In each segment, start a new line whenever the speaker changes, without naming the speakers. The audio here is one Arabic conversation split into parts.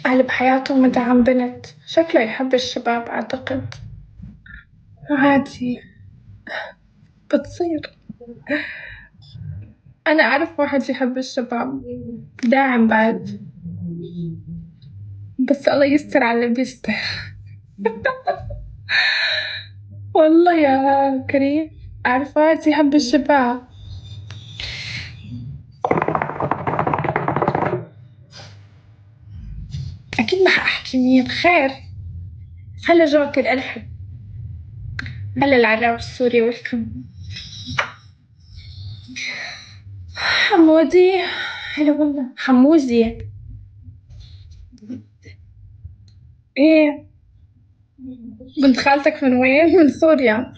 قلب حياته مدعم بنت، شكله يحب الشباب أعتقد. عادي، بتصير. أنا أعرف واحد يحب الشباب، داعم بعد، بس الله يستر على اللي بيستر. والله يا كريم، أعرف واحد يحب الشباب. أكيد ما حأحكي مين خير. هلا جوكر ألحب. هلا العراق السوري والكم. حمودي. هلا والله حموزي. ايه، بنت خالتك من وين؟ من سوريا.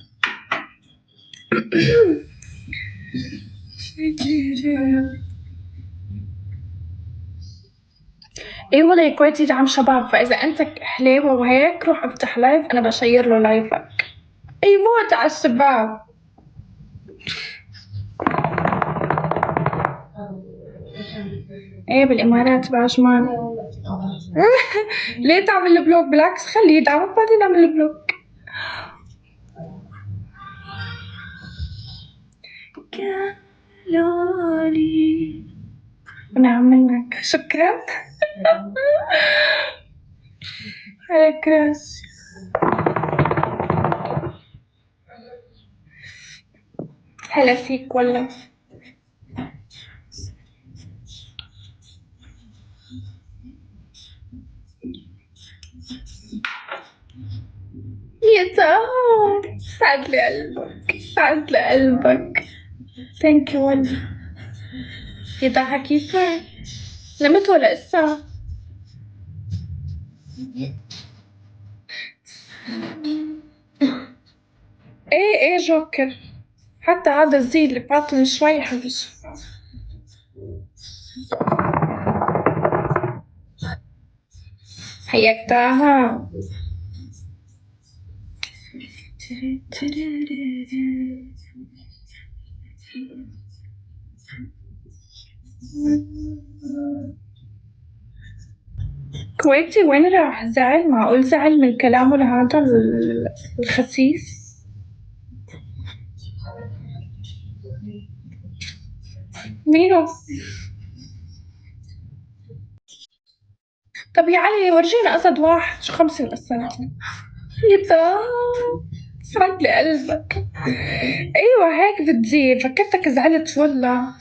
ايه والله الكويت يدعم شباب، فاذا انت حليوه وهيك روح افتح لايف، انا بشير له لايفك. اي موت على الشباب. ايه بالامارات بعجمان. ليه تعمل البلوك؟ بالعكس خليه يدعمك بعدين اعمل البلوك. كالوري. نعم منك شكرا. على كراس. هلا فيك والله. يا سلام، سعد لي قلبك، سعد لي قلبك. ثانك يو والله. يا ضحى كيفك؟ نمت ولا لسه؟ ايه جوكر، حتى هذا الزي اللي بعطني شوي حبس. حياكتها. كويتي وين راح؟ زعل؟ معقول زعل من كلامه لهذا الخسيس؟ مينو. طب يا علي ورجينا أسد واحد، شو 50 أسد؟ يتا، سعد لي قلبك. أيوة هيك بتزيد، فكرتك زعلت والله.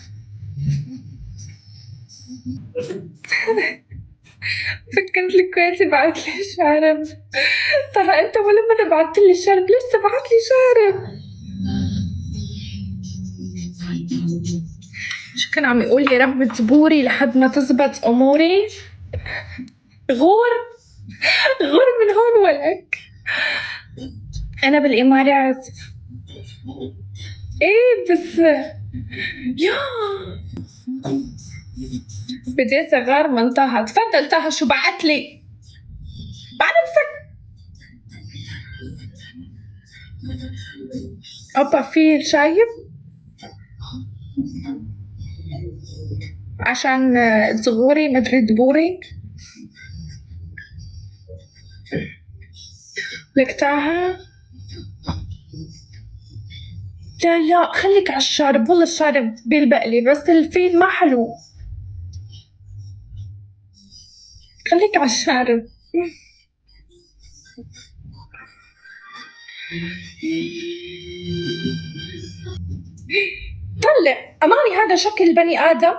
فكرت الكويتي بعت لي شارب. ترى أنت ولا مرة بعت لي شارب، لسه بعت لي شارب. شو كان عم يقول؟ يا رب تبوري لحد ما تزبط أموري. غور، غور من هون ولك. أنا بالإمارات. إيه بس يا بديت أغار من طه. تفضل طه، شو بعت لي؟ بعرفك. أوبا في شايب عشان صغوري مدري دبوري. لك طه. لا لا خليك على الشارب، والله الشارب بيلبق لي بس الفيل ما حلو. خليك على الشارب. طلع أماني، هذا شكل بني آدم.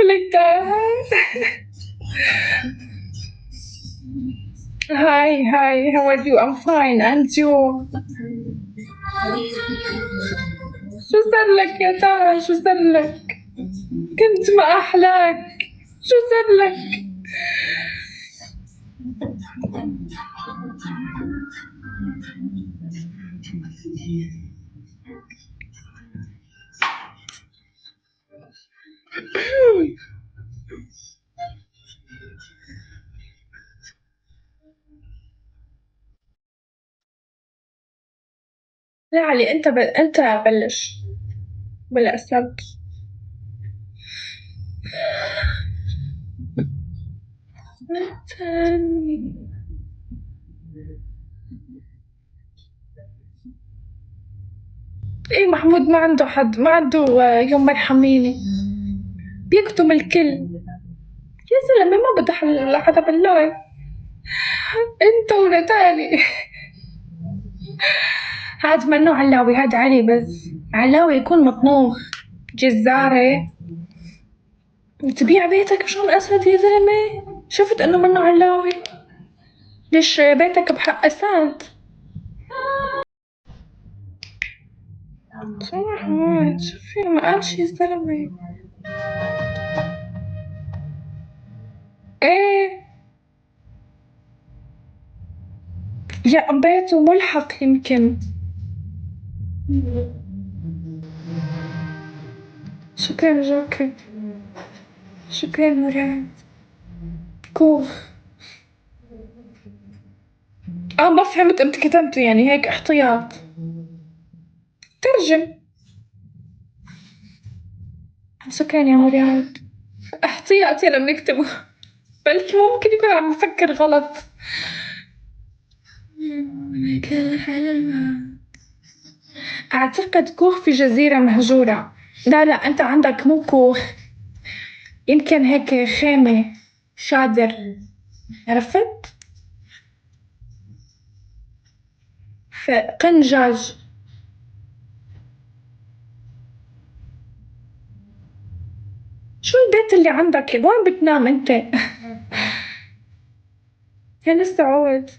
لك هاي how are you? I'm fine and you. شو صار لك يا ترى؟ شو صار لك؟ كنت ما أحلاك. شو صار لك؟ لا علي، أنت بلش بالأسد. إيه محمود ما عنده حد، ما عنده يوم مرحميني، بيكتم الكل. يا زلمة ما بدي حدا باللايف، انت ونتالي. هاد منو علاوي، هاد علي بس. علاوي يكون مطنوخ جزارة تبيع بيتك مشان أسد يا زلمة. شفت إنه منه علاوي، ليش بيتك بحق أسد؟ شو محمود شو في، ما قال شي الزلمة. ايه يا بيته ملحق يمكن. شكرا جوكر، شكرا مراد. كوف. ما فهمت امتى كتبته، يعني هيك احتياط. ترجم. شكرا يا مراد. احتياطي لما نكتبه، بلكي ممكن يكون عم بفكر غلط. أعتقد كوخ في جزيرة مهجورة. لا لا، أنت عندك مو كوخ، يمكن هيك خيمة شادر، عرفت؟ فقنجاج. شو البيت اللي عندك؟ وين بتنام أنت؟ يا لسه عود.